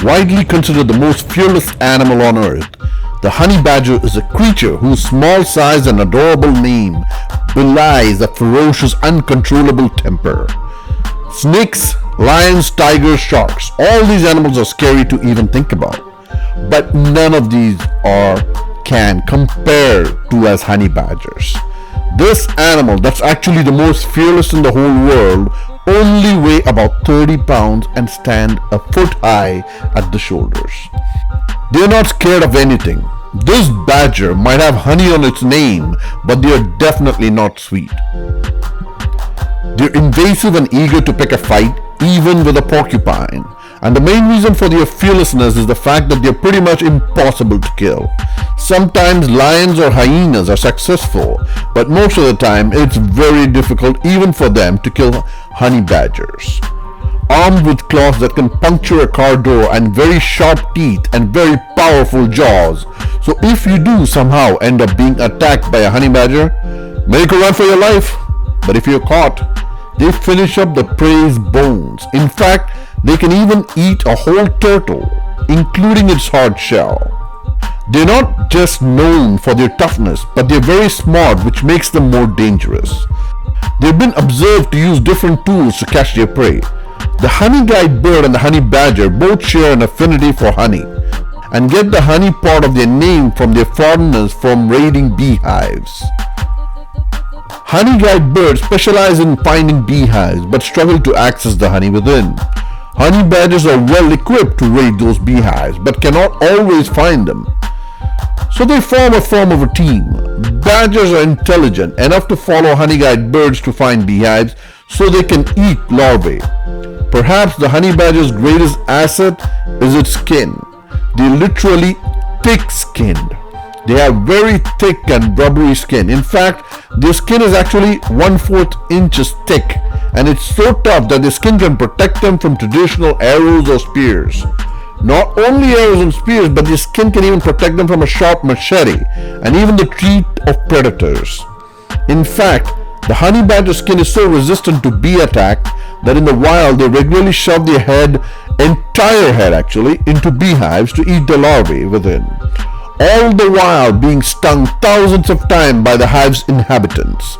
Widely considered the most fearless animal on earth, the honey badger is a creature whose small size and adorable name belies a ferocious, uncontrollable temper. Snakes, lions, tigers, sharks, all these animals are scary to even think about. But none of these can compare to as honey badgers. This animal that's actually the most fearless in the whole world only weigh about 30 pounds and stand a foot high at the shoulders. They're not scared of anything. This badger might have honey on its name, but they are definitely not sweet. They're invasive and eager to pick a fight, even with a porcupine. And the main reason for their fearlessness is the fact that they're pretty much impossible to kill. Sometimes lions or hyenas are successful, but most of the time it's very difficult even for them to kill honey badgers. Armed with claws that can puncture a car door and very sharp teeth and very powerful jaws. So if you do somehow end up being attacked by a honey badger, make a run for your life. But if you're caught, they finish up the prey's bones. In fact, they can even eat a whole turtle, including its hard shell. They're not just known for their toughness, but they're very smart, which makes them more dangerous. They've been observed to use different tools to catch their prey. The honey-guide bird and the honey badger both share an affinity for honey and get the honey part of their name from their fondness from raiding beehives. Honey-guide birds specialize in finding beehives but struggle to access the honey within. Honey badgers are well equipped to raid those beehives but cannot always find them. So they form a team. Badgers are intelligent enough to follow honey-guide birds to find beehives so they can eat larvae. Perhaps the honey badger's greatest asset is its skin. They're literally thick-skinned. They have very thick and rubbery skin. In fact, their skin is actually 1/4 inches thick, and it's so tough that their skin can protect them from traditional arrows or spears. Not only arrows and spears, but their skin can even protect them from a sharp machete and even the teeth of predators. In fact, the honey badger skin is so resistant to bee attack that in the wild they regularly shove their entire head actually, into beehives to eat the larvae within, all the while being stung thousands of times by the hive's inhabitants.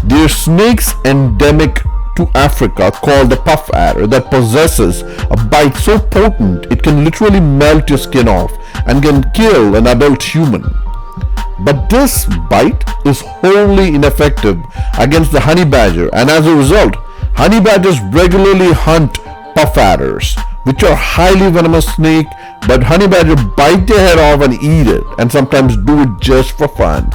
There are snakes endemic to Africa called the puff adder that possesses a bite so potent it can literally melt your skin off and can kill an adult human. But this bite is wholly ineffective against the honey badger, and as a result, honey badgers regularly hunt puff adders, which are highly venomous snake, but honey badger bite their head off and eat it, and sometimes do it just for fun.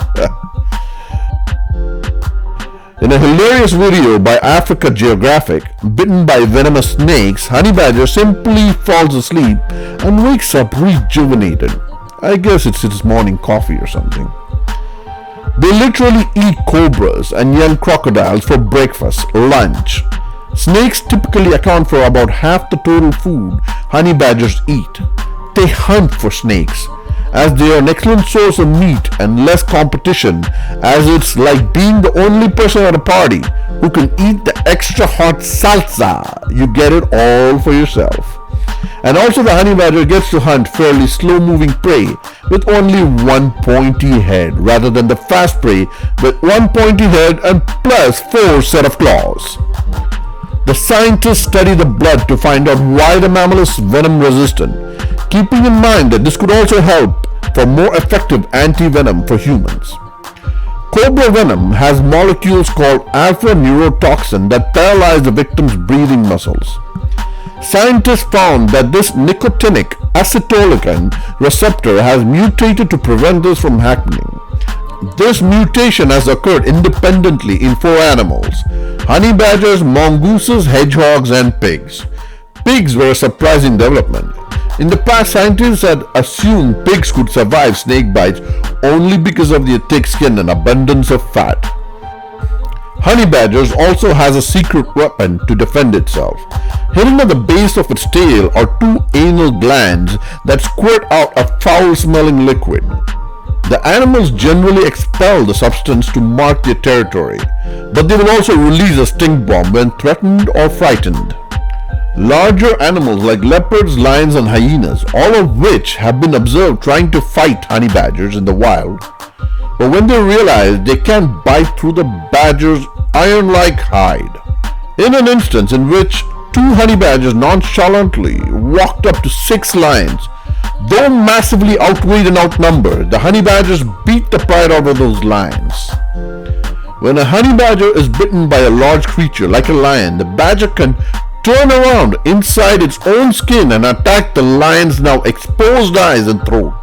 In a hilarious video by Africa Geographic, bitten by venomous snakes, honey badger simply falls asleep and wakes up rejuvenated. I guess it's its morning coffee or something. They literally eat cobras and young crocodiles for breakfast, lunch. Snakes typically account for about half the total food honey badgers eat. They hunt for snakes, as they are an excellent source of meat and less competition, as it's like being the only person at a party who can eat the extra hot salsa. You get it all for yourself. And also the honey badger gets to hunt fairly slow-moving prey with only one pointy head, rather than the fast prey with one pointy head and plus 4 set of claws. The scientists study the blood to find out why the mammal is venom resistant, keeping in mind that this could also help for more effective anti-venom for humans. Cobra venom has molecules called alpha-neurotoxin that paralyze the victim's breathing muscles. Scientists found that this nicotinic acetylcholine receptor has mutated to prevent this from happening. This mutation has occurred independently in 4 animals: honey badgers, mongooses, hedgehogs, and pigs. Pigs were a surprising development. In the past, scientists had assumed pigs could survive snake bites only because of their thick skin and abundance of fat. Honey badgers also has a secret weapon to defend itself. Hidden at the base of its tail are 2 anal glands that squirt out a foul-smelling liquid. The animals generally expel the substance to mark their territory, but they will also release a stink bomb when threatened or frightened. Larger animals like leopards, lions, and hyenas, all of which have been observed trying to fight honey badgers in the wild, but when they realize they can't bite through the badger's iron-like hide. In an instance in which two honey badgers nonchalantly walked up to 6 lions, though massively outweighed and outnumbered, the honey badgers beat the pride out of those lions. When a honey badger is bitten by a large creature like a lion, the badger can turn around inside its own skin and attack the lion's now exposed eyes and throat.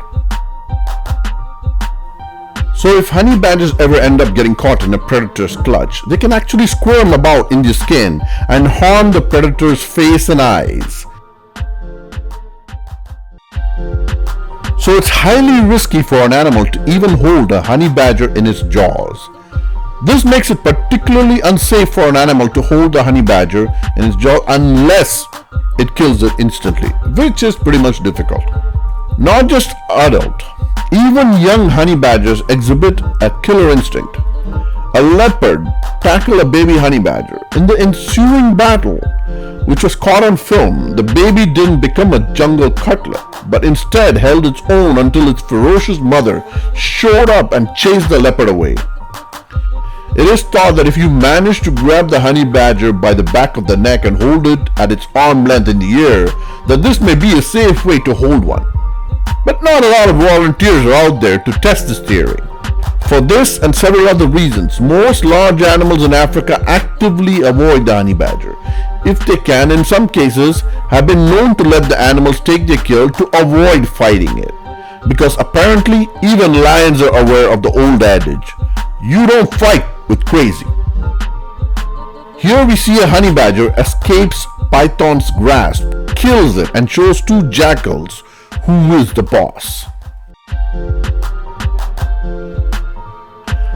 So if honey badgers ever end up getting caught in a predator's clutch, they can actually squirm about in their skin and harm the predator's face and eyes. So it's highly risky for an animal to even hold a honey badger in its jaws. This makes it particularly unsafe for an animal to hold the honey badger in its jaws unless it kills it instantly, which is pretty much difficult. Not just adult, even young honey badgers exhibit a killer instinct. A leopard tackled a baby honey badger. In the ensuing battle, which was caught on film, the baby didn't become a jungle cutlet, but instead held its own until its ferocious mother showed up and chased the leopard away. It is thought that if you manage to grab the honey badger by the back of the neck and hold it at its arm length in the air, that this may be a safe way to hold one. But not a lot of volunteers are out there to test this theory. For this and several other reasons, most large animals in Africa actively avoid the honey badger. If they can, in some cases, have been known to let the animals take their kill to avoid fighting it. Because apparently, even lions are aware of the old adage, you don't fight with crazy. Here we see a honey badger escapes python's grasp, kills it, and shows 2 jackals who is the boss.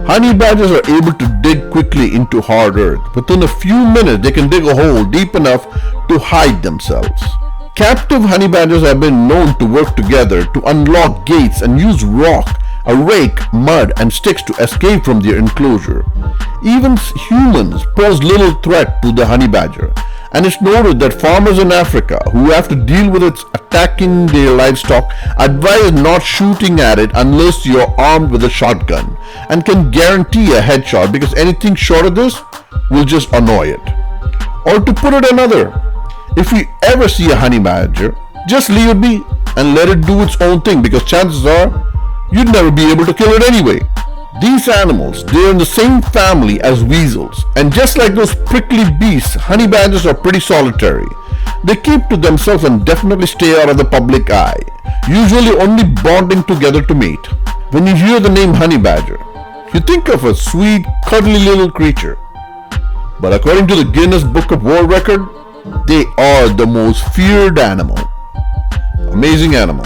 Honey badgers are able to dig quickly into hard earth. Within a few minutes, they can dig a hole deep enough to hide themselves. Captive honey badgers have been known to work together to unlock gates and use rock, a rake, mud, and sticks to escape from their enclosure. Even humans pose little threat to the honey badger, and it's noted that farmers in Africa who have to deal with it attacking their livestock advise not shooting at it unless you're armed with a shotgun and can guarantee a headshot, because anything short of this will just annoy it. Or to put it another, if you ever see a honey badger, just leave it be and let it do its own thing, because chances are you'd never be able to kill it anyway. These animals, they're in the same family as weasels, and just like those prickly beasts, honey badgers are pretty solitary. They keep to themselves and definitely stay out of the public eye, usually only bonding together to mate. When you hear the name honey badger, you think of a sweet, cuddly little creature. But according to the Guinness Book of World Record, they are the most feared animal. Amazing animal.